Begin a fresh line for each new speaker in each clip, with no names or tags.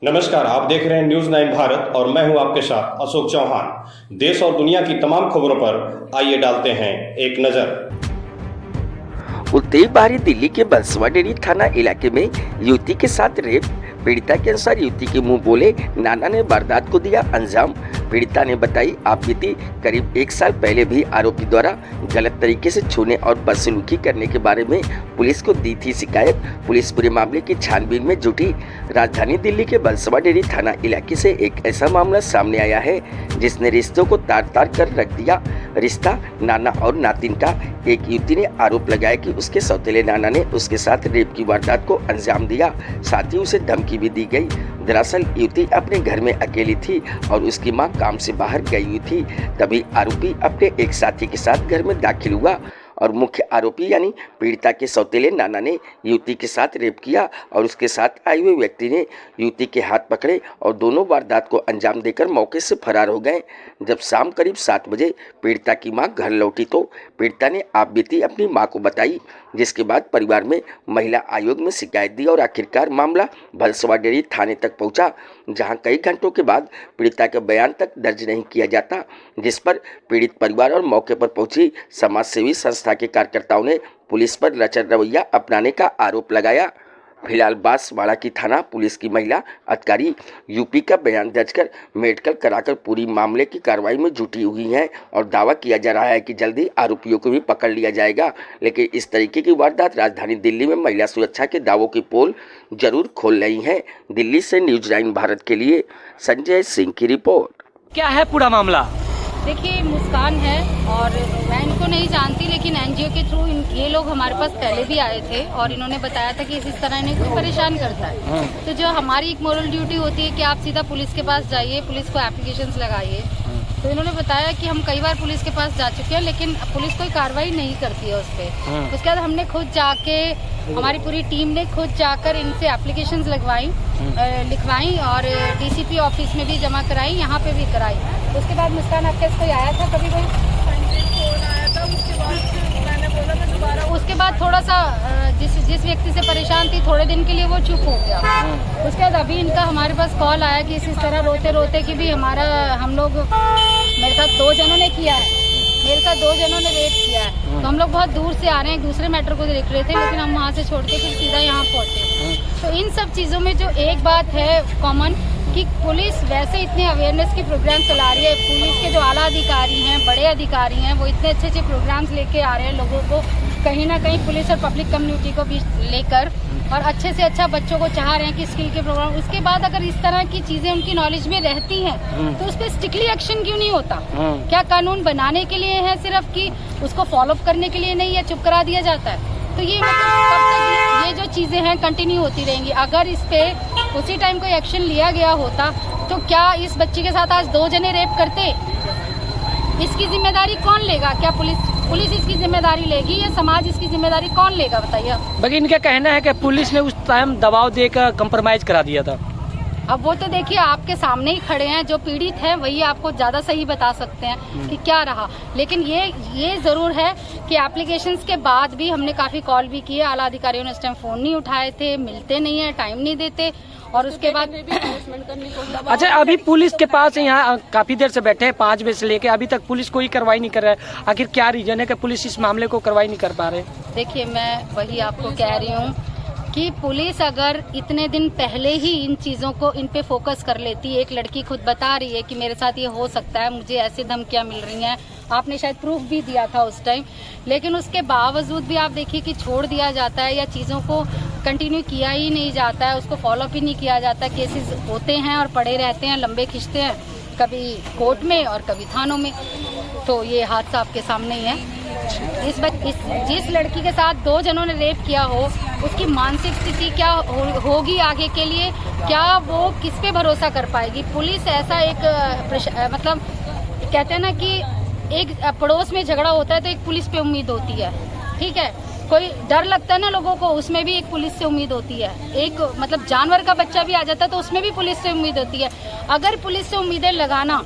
नमस्कार, आप देख रहे हैं न्यूज 9 भारत और मैं हूं आपके साथ अशोक चौहान। देश और दुनिया की तमाम खबरों पर आइए डालते हैं एक नजर।
उत्तरी बाहरी दिल्ली के बंसवा डेरी थाना इलाके में युवती के साथ रेप। पीड़िता के अनुसार युवती के मुंह बोले नाना ने वारदात को दिया अंजाम। पीड़िता ने बताई आप बीती करीब 1 साल पहले भी आरोपी द्वारा गलत तरीके से छूने और बदसलूकी करने के बारे में पुलिस को दी थी शिकायत। पुलिस पूरे मामले की छानबीन में जुटी। राजधानी दिल्ली के बंसवा डेरी थाना इलाके से एक ऐसा मामला सामने आया है जिसने रिश्तों को तार-तार कर रख दिया। रिश्ता नाना और नातिन का। एक युवती ने आरोप लगाया कि उसके सौतेले नाना ने उसके साथ रेप की वारदात को अंजाम दिया, साथ ही उसे धमकी भी दी गई। दरअसल युवती अपने घर में अकेली थी और उसकी मां काम से बाहर गई हुई थी। तभी आरोपी अपने एक साथी के साथ घर में दाखिल हुआ और मुख्य आरोपी यानी पीड़िता के सौतेले नाना ने युवती के साथ रेप किया और उसके साथ आए हुए व्यक्ति ने युवती के हाथ पकड़े और दोनों वारदात को अंजाम देकर मौके से फरार हो गए। जब शाम करीब 7 बजे पीड़िता की मां घर लौटी तो पीड़िता ने आपबीती अपनी मां को बताई, जिसके बाद परिवार में महिला आयोग में शिकायत दी और आखिरकार मामला बंसवा डेरी थाने तक पहुंचा, जहां कई घंटों के बाद पीड़िता के बयान तक दर्ज नहीं किया जाता, जिस पर पीड़ित परिवार और मौके पर पहुंची समाज सेवी संस्था के कार्यकर्ताओं ने पुलिस पर लचर रवैया अपनाने का आरोप लगाया। फिलहाल बांसवाड़ा की थाना पुलिस की महिला अधिकारी यूपी का बयान दर्ज कर मेडिकल कराकर पूरी मामले की कार्रवाई में जुटी हुई हैं और दावा किया जा रहा है कि जल्दी आरोपियों को भी पकड़ लिया जाएगा। लेकिन इस तरीके की वारदात राजधानी दिल्ली में महिला सुरक्षा के दावों की पोल जरूर खोल रही है। दिल्ली से न्यूज 9 भारत के लिए संजय सिंह की रिपोर्ट।
क्या है पूरा मामला?
देखिए, मुस्कान है और मैं इनको नहीं जानती, लेकिन एनजीओ के थ्रू ये लोग हमारे पास पहले भी आए थे और इन्होंने बताया था कि इस तरह इन्हें कोई परेशान करता है। तो जो हमारी एक मोरल ड्यूटी होती है कि आप सीधा पुलिस के पास जाइए, पुलिस को एप्लीकेशंस लगाइए। तो इन्होंने बताया कि हम कई बार पुलिस के पास जा चुके हैं लेकिन पुलिस कोई कार्रवाई नहीं करती है उस पर। उसके बाद हमने खुद जाके, हमारी पूरी टीम ने खुद जाकर इनसे एप्लीकेशंस लिखवाई और डीसीपी ऑफिस में भी जमा कराई, यहाँ पे भी कराई। उसके बाद मुस्कान आपके कोई आया था कभी? कोई फोन आया था, उसके बाद मैंने बोला मैं दोबारा। उसके बाद थोड़ा सा जिस व्यक्ति से परेशान थी थोड़े दिन के लिए वो चुप हो गया। उसके बाद अभी इनका हमारे पास कॉल आया कि इस तरह रोते रोते कि भी हम लोग मेरे साथ 2 जनों ने किया है, मेरे साथ 2 जनों ने रेप किया है। तो हम लोग बहुत दूर से आ रहे हैं, दूसरे मैटर को देख रहे थे, लेकिन हम वहाँ से छोड़ के फिर सीधा यहाँ पहुँचे। तो इन सब चीज़ों में जो एक बात है कॉमन कि पुलिस वैसे इतने अवेयरनेस के प्रोग्राम चला रही है। पुलिस के जो आला अधिकारी हैं, बड़े अधिकारी हैं, वो इतने अच्छे अच्छे प्रोग्राम्स लेके आ रहे हैं लोगों को, कहीं ना कहीं पुलिस और पब्लिक कम्युनिटी को भी लेकर, और अच्छे से अच्छा बच्चों को चाह रहे हैं कि स्किल के प्रोग्राम। उसके बाद अगर इस तरह की चीजें उनकी नॉलेज में रहती हैं तो उस पर स्ट्रिक्टली एक्शन क्यों नहीं होता? क्या कानून बनाने के लिए है सिर्फ कि उसको फॉलो अप करने के लिए नहीं है, चुप करा दिया जाता है? तो ये मतलब कब तक ये जो चीजें हैं कंटिन्यू होती रहेंगी? अगर इस पे उसी टाइम कोई एक्शन लिया गया होता तो क्या इस बच्ची के साथ आज 2 जने रेप करते? इसकी जिम्मेदारी कौन लेगा? क्या पुलिस इसकी जिम्मेदारी लेगी या समाज इसकी जिम्मेदारी कौन लेगा, बताइए?
बाकी इनका कहना है कि पुलिस ने उस टाइम दबाव देकर कंप्रोमाइज करा दिया था।
अब वो तो देखिए आपके सामने ही खड़े हैं, जो पीड़ित हैं वही आपको ज़्यादा सही बता सकते हैं कि क्या रहा। लेकिन ये ज़रूर है कि एप्लीकेशंस के बाद भी हमने काफ़ी कॉल भी किए, आला अधिकारियों ने इस टाइम फ़ोन नहीं उठाए थे, मिलते नहीं है, टाइम नहीं देते। और उसके बाद
अच्छा, अभी पुलिस के पास यहाँ काफ़ी देर से बैठे हैं, 5 बजे से लेके अभी तक पुलिस कोई कार्रवाई नहीं कर रहा है। आखिर क्या रीजन है कि पुलिस इस मामले को कार्रवाई नहीं कर पा रहे?
देखिए, मैं वही आपको कह रही हूँ कि पुलिस अगर इतने दिन पहले ही इन चीज़ों को इन पे फोकस कर लेती। एक लड़की खुद बता रही है कि मेरे साथ ये हो सकता है, मुझे ऐसी धमकियाँ मिल रही हैं, आपने शायद प्रूफ भी दिया था उस टाइम, लेकिन उसके बावजूद भी आप देखिए कि छोड़ दिया जाता है या चीज़ों को कंटिन्यू किया ही नहीं जाता है, उसको फॉलोअप ही नहीं किया जाता। केसेस होते हैं और पड़े रहते हैं, लंबे खिंचते हैं, कभी कोर्ट में और कभी थानों में। तो ये हादसा आपके सामने ही है। जिस लड़की के साथ 2 जनों ने रेप किया हो, उसकी मानसिक स्थिति क्या होगी आगे के लिए? क्या वो किस पे भरोसा कर पाएगी? पुलिस ऐसा एक मतलब कहते हैं ना कि एक पड़ोस में झगड़ा होता है तो एक पुलिस पे उम्मीद होती है, ठीक है? कोई डर लगता है ना लोगों को, उसमें भी एक पुलिस से उम्मीद होती है। एक मतलब जानवर का बच्चा भी आ जाता है तो उसमें भी पुलिस से उम्मीद होती है। अगर पुलिस से उम्मीदें लगाना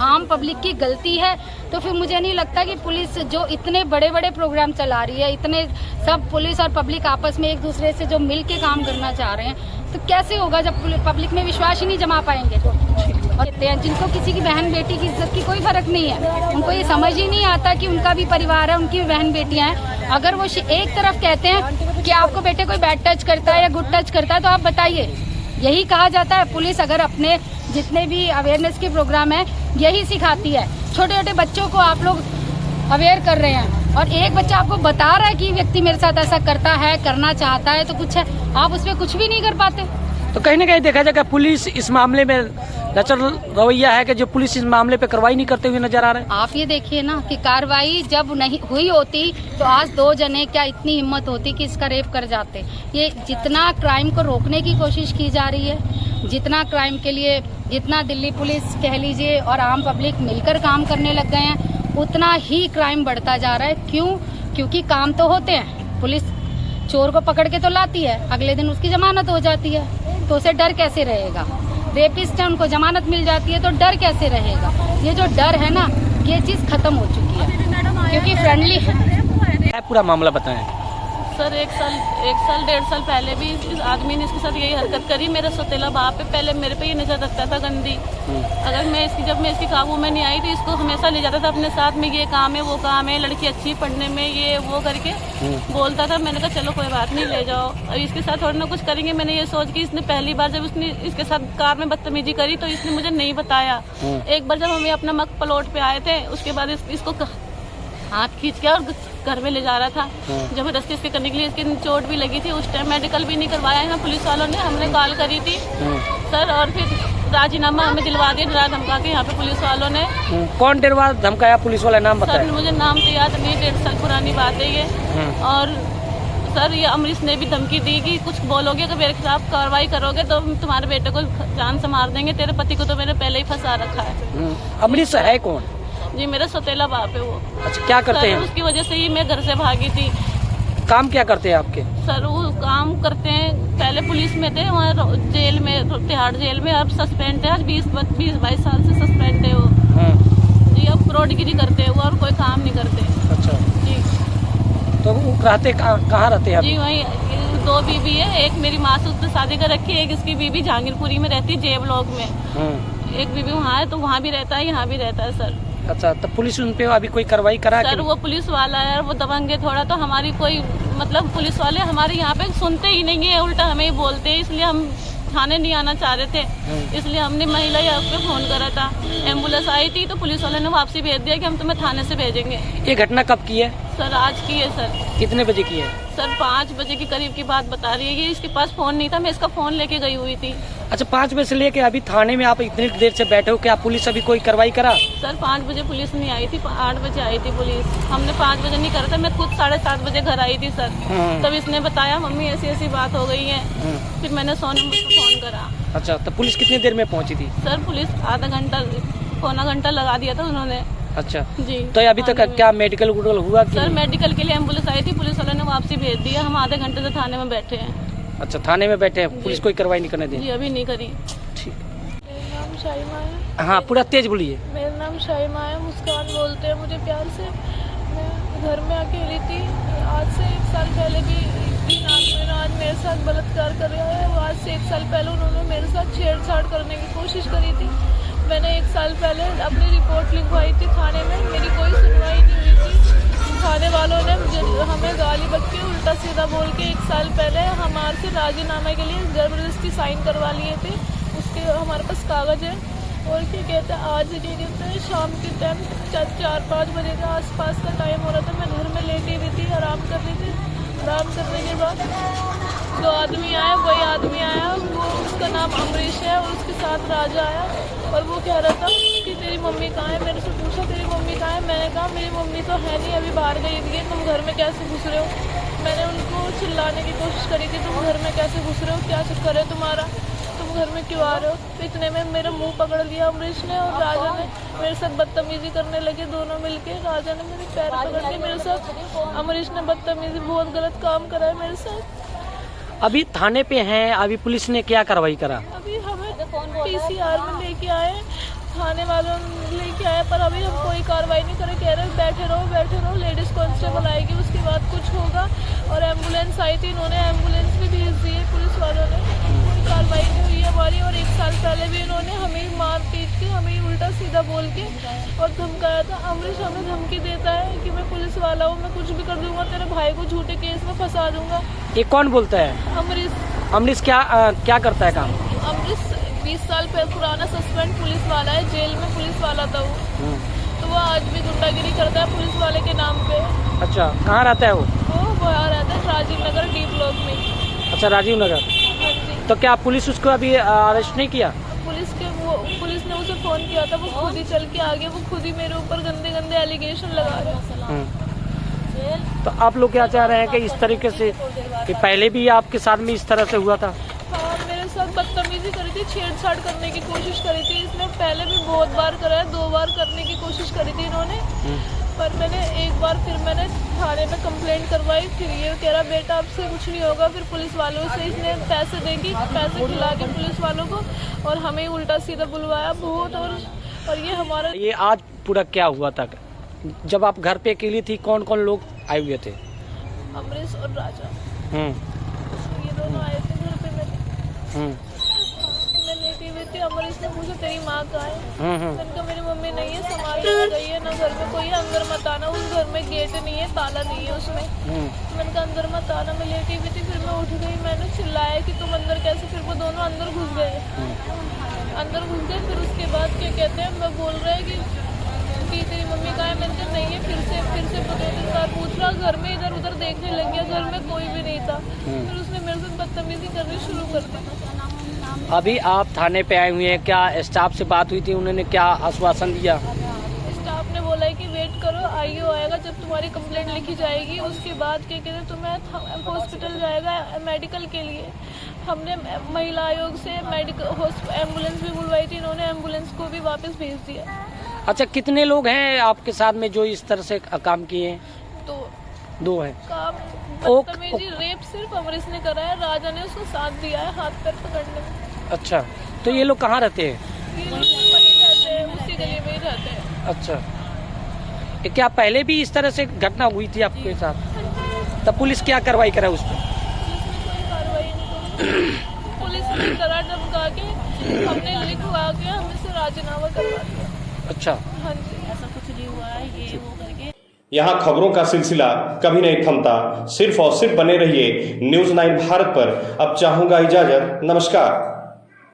आम पब्लिक की गलती है, तो फिर मुझे नहीं लगता कि पुलिस जो इतने बड़े बड़े प्रोग्राम चला रही है, इतने सब पुलिस और पब्लिक आपस में एक दूसरे से जो मिल के काम करना चाह रहे हैं, तो कैसे होगा जब पब्लिक में विश्वास ही नहीं जमा पाएंगे। तो और जिनको किसी की बहन बेटी की इज्जत की कोई फर्क नहीं है, उनको ये समझ ही नहीं आता कि उनका भी परिवार है, उनकी भी बहन बेटियां हैं। अगर वो एक तरफ कहते हैं कि आपको बेटे कोई बैड टच करता है या गुड टच करता है, तो आप बताइए। यही कहा जाता है, पुलिस अगर अपने जितने भी अवेयरनेस के प्रोग्राम है यही सिखाती है। छोटे छोटे बच्चों को आप लोग अवेयर कर रहे हैं और एक बच्चा आपको बता रहा है कि व्यक्ति मेरे साथ ऐसा करता है, करना चाहता है, तो कुछ है आप उस पर कुछ भी नहीं कर पाते।
तो कहीं ना कहीं देखा जाएगा पुलिस इस मामले में लचर रवैया है कि जो पुलिस इस मामले पे कार्रवाई नहीं करते हुए नजर आ रहे हैं।
आप ये देखिए ना कि कार्रवाई जब नहीं हुई होती तो आज 2 जने क्या इतनी हिम्मत होती कि इसका रेप कर जाते। ये जितना क्राइम को रोकने की कोशिश की जा रही है, जितना क्राइम के लिए जितना दिल्ली पुलिस कह लीजिए और आम पब्लिक मिलकर काम करने लग गए हैं, उतना ही क्राइम बढ़ता जा रहा है। क्यों? क्योंकि काम तो होते हैं, पुलिस चोर को पकड़ के तो लाती है, अगले दिन उसकी जमानत हो जाती है, तो उसे डर कैसे रहेगा। रेपिस्ट है, उनको जमानत मिल जाती है, तो डर कैसे रहेगा। ये जो डर है ना, ये चीज़ खत्म हो चुकी है क्योंकि फ्रेंडली है।
पूरा मामला बताएं।
सर 1 साल 1.5 साल पहले भी इस आदमी ने इसके साथ यही हरकत करी। मेरा सौतेला बाप है, पहले मेरे पे ये नजर रखता था गंदी। अगर जब मैं इसकी काबू में नहीं आई तो इसको हमेशा ले जाता था अपने साथ में, ये काम है वो काम है, लड़की अच्छी पढ़ने में, ये वो करके बोलता था। मैंने कहा चलो कोई बात नहीं, ले जाओ, अब इसके साथ थोड़ा ना कुछ करेंगे। मैंने ये सोच कि इसने पहली बार जब उसने इसके साथ कार में बदतमीजी करी तो इसने मुझे नहीं बताया। एक बार जब हमें अपना मक प्लॉट पे आए थे, उसके बाद इसको हाथ खींच के और घर में ले जा रहा था। जबरदस्ती इसके करने के लिए इसकी चोट भी लगी थी। उस टाइम मेडिकल भी नहीं करवाया है पुलिस वालों ने, हमने कॉल करी थी सर, और फिर राजीनामा हमें दिलवा दिया डरा धमका के यहाँ पे पुलिस वालों ने।
कौन डरवा धमकाया पुलिस वाला, नाम बताया?
सर मुझे नाम तो याद नहीं, 1.5 साल पुरानी बात है ये। और सर ये अमरीश ने भी धमकी दी कि कुछ बोलोगे तो मेरे खिलाफ कार्रवाई करोगे तो तुम्हारे बेटे को जान से मार देंगे, तेरे पति को तो मैंने पहले ही फंसा रखा है।
अमरीश है कौन?
जी मेरा सौतेला बाप है वो।
अच्छा, क्या करते हैं?
उसकी वजह से ही मैं घर से भागी थी।
काम क्या करते हैं आपके? सर
वो काम करते हैं, पहले पुलिस में थे, वहाँ जेल में, तिहाड़ जेल में, अब सस्पेंड है, आज 20-22 साल से सस्पेंड है वो। जी अब फ्रॉडगिरी करते हैं वो और कोई काम नहीं करते।
अच्छा
जी।
तो वो रहते कहाँ रहते हैं?
जी वहीं 2 बीबी है, एक मेरी माँ से उसने शादी कर रखी है, एक इसकी बीबी जहांगीरपुरी में रहती है, जे ब्लॉक में। एक बीबी वहाँ है, तो वहाँ भी रहता है, यहाँ भी रहता है सर।
अच्छा, तो पुलिस उन पे अभी कोई कार्रवाई करा?
सर वो पुलिस वाला है, वो दबंगे थोड़ा, तो हमारी कोई मतलब पुलिस वाले हमारे यहाँ पे सुनते ही नहीं है, उल्टा हमें ही बोलते हैं, इसलिए हम थाने नहीं आना चाह रहे थे। इसलिए हमने महिला यहाँ पे फोन करा था, एम्बुलेंस आई थी तो पुलिस वाले ने वापसी भेज दिया कि हम तुम्हें थाने से भेजेंगे।
ये घटना कब की है?
सर आज की है सर।
कितने बजे की है?
सर 5 बजे के करीब की बात बता रही है ये। इसके पास फोन नहीं था, मैं इसका फोन लेके गई हुई थी।
अच्छा, 5 बजे से लेके अभी थाने में आप इतनी देर से बैठे हो, क्या पुलिस अभी कोई कार्रवाई करा?
सर 5 बजे पुलिस नहीं आई थी, 8 बजे आई थी पुलिस। हमने 5 बजे नहीं करा था, मैं खुद 7:30 बजे घर आई थी सर। तब इसने बताया मम्मी ऐसी ऐसी बात हो गई है। फिर मैंने सोनम को फोन करा।
अच्छा, तो पुलिस कितनी देर में पहुंची थी?
सर पुलिस आधा घंटा पौना घंटा लगा दिया था उन्होंने।
अच्छा
जी।
तो अभी तक क्या मेडिकल हुआ कि?
सर मेडिकल के लिए एम्बुलेंस आई थी, पुलिस वालों ने वापसी भेज दिया। हम आधे घंटे से थाने में बैठे हैं।
अच्छा, थाने में बैठे हैं, पुलिस कोई कार्रवाई नहीं करने दी?
जी अभी नहीं करी।
ठीक।
मेरा नाम शाइमा है।
हाँ, पूरा तेज बोलिए।
मेरा नाम शाइमा है, मुस्कान बोलते हैं मुझे प्यार से। मैं घर में अकेली थी। आज से 1 साल पहले भी आज मेरे साथ बलात्कार कर रहा है। वो आज से 1 साल पहले उन्होंने मेरे साथ छेड़छाड़ करने की कोशिश करी थी। मैंने 1 साल पहले अपनी रिपोर्ट लिखवाई थी थाने में, मेरी कोई सुनवाई नहीं हुई थी। थाने वालों ने हमें गाली बक के उल्टा सीधा बोल के 1 साल पहले हमारे से राजीनामे के लिए ज़बरदस्ती साइन करवा लिए थे। उसके हमारे पास कागज़ है। और क्या कहते हैं, आज क्या कहते हैं, शाम के टाइम 4-5 बजे के आसपास का टाइम हो रहा था। मैं घर में लेटी हुई थी, आराम कर रही थी। आराम करने के बाद 2 आदमी आए। वही आदमी आया, वो उसका नाम अमरीश है और उसके साथ राजा आया। और वो कह रहा था कि तेरी मम्मी कहाँ है। मैंने से पूछा तेरी मम्मी कहाँ है। मैंने कहा मेरी मम्मी तो है नहीं, अभी बाहर गई हुई है, तुम घर में कैसे घुस रहे हो। मैंने उनको चिल्लाने की कोशिश करी कि तुम घर में कैसे घुस रहे हो, क्या चक्कर है तुम्हारा, तुम घर में क्यों आ रहे हो। तो इतने में मेरा मुंह पकड़ लिया अमरीश ने और राजा ने। मेरे साथ बदतमीजी करने लगे दोनों मिलके। राजा ने मेरे पैर पकड़ के मेरे साथ, अमरीश ने बदतमीजी, बहुत गलत काम करा है मेरे साथ।
अभी थाने पे हैं, अभी पुलिस ने क्या कार्रवाई करा?
अभी हमें PCR में लेके आए, थाने वालों लेके आए, पर अभी हम कोई कार्रवाई नहीं करे। कह रहे बैठे रहो, लेडीज कांस्टेबल आएगी उसके बाद कुछ होगा। और एम्बुलेंस आई थी, इन्होंने एम्बुलेंस भी भेज दी है पुलिस वालों ने, कोई कार्रवाई नहीं हुई है हमारी। और 1 साल पहले भी इन्होंने हमें मार पीट के, हमें उल्टा सीधा बोल के और धमकाया था। अमरीश हमें धमकी देता है कि मैं पुलिस वाला हूँ, मैं कुछ भी कर दूंगा, तेरे भाई को झूठे केस में फंसा दूंगा।
ये कौन बोलता है? अमरीश क्या करता है काम?
अमरीश 20 साल पुराना सस्पेंड पुलिस वाला है, जेल में पुलिस वाला था वो। तो वो आज भी गुंडागिरी करता है पुलिस वाले के नाम पे।
अच्छा, कहाँ रहता है वो?
वो यहाँ रहता है राजीव नगर डी ब्लॉक में।
अच्छा, राजीव नगर।
हाँ जी।
तो क्या पुलिस उसको अभी अरेस्ट नहीं किया?
पुलिस ने उसे फोन किया था, वो खुद ही चल के आगे, वो खुद ही मेरे ऊपर गंदे एलिगेशन लगा रहे हैं।
तो आप लोग क्या चाह रहे हैं कि इस तरीके से कि पहले भी आपके साथ में इस तरह से हुआ था?
हाँ, मेरे साथ बदतमीजी करी थी, छेड़छाड़ करने की कोशिश करी थी। इसने पहले भी बहुत बार करा है, 2 बार करने की कोशिश करी थी इन्होंने। पर मैंने एक बार फिर मैंने थाने में कंप्लेंट करवाई। फिर ये कह रहा बेटा आपसे कुछ नहीं होगा। फिर पुलिस वालों से इसने पैसे खिला के पुलिस वालों को और हमें उल्टा सीधा बुलवाया बहुत। और ये हमारा
ये आज पूरा क्या हुआ था? जब आप घर पे अकेली थी, कौन कौन लोग आए हुए थे?
अमरीश और राजा, ये दोनों आए थे घर पे मेरे। मैं लेटी हुई थी, अमरीश ने पूछा तेरी माँ कहाँ है? मैंने कहा मेरी मम्मी नहीं है, संभालने गई है, ना घर में कोई है, अंदर मत आना। उस घर में गेट नहीं है, ताला नहीं है उसमें। मैंने कहा अंदर मत आना। मैं लेटी हुई थी, फिर मैं उठ गई, मैंने चिल्लाया कि तुम अंदर कैसे? फिर वो दोनों अंदर घुस गए। फिर उसके बाद क्या कहते हैं, मैं बोल रहे हैं कि तेरी मम्मी कहाँ है? मैंने कहा नहीं है। फिर से 2-3 बार पूछ रहा, घर में इधर उधर देखने लग गया, घर में कोई भी नहीं था। फिर उसने मेरे से बदतमीजी करनी शुरू कर दी।
अभी आप थाने पे आए हुए हैं, क्या स्टाफ से बात हुई थी? उन्होंने क्या आश्वासन दिया?
स्टाफ ने बोला है कि वेट करो, आईओ आएगा, जब तुम्हारी कंप्लेंट लिखी जाएगी उसके बाद क्या कहते हैं तुम्हें हॉस्पिटल जाएगा मेडिकल के लिए। हमने महिला आयोग से एम्बुलेंस भी बुलवाई थी, इन्होंने एम्बुलेंस को भी वापस भेज दिया।
अच्छा, कितने लोग हैं आपके साथ में जो इस तरह से काम किए हैं?
तो
2 हैं।
काम बदतमीजी, रेप सिर्फ अमरीश ने करा है, राजा ने उसको साथ दिया है हाथ पैर पकड़ने में।
अच्छा, तो ये लोग कहाँ रहते हैं?
ये लोग वहीं रहते हैं, उसी गली में ही रहते हैं।
अच्छा, ये क्या पहले भी इस तरह से घटना हुई थी आपके साथ? तब पुलिस क्या कार्रवाई करा उस पर?
कोई कार्रवाई नहीं की। पुलिस ने डरा धमका के, हमने लिखवा के हमें से राजीनामा करवा दिया।
अच्छा,
हाँ जी।
ऐसा कुछ नहीं हुआ है, ये वो करके।
यहाँ खबरों का सिलसिला कभी नहीं थमता। सिर्फ और सिर्फ बने रहिए न्यूज़ 9 भारत पर। अब चाहूंगा इजाजत। नमस्कार।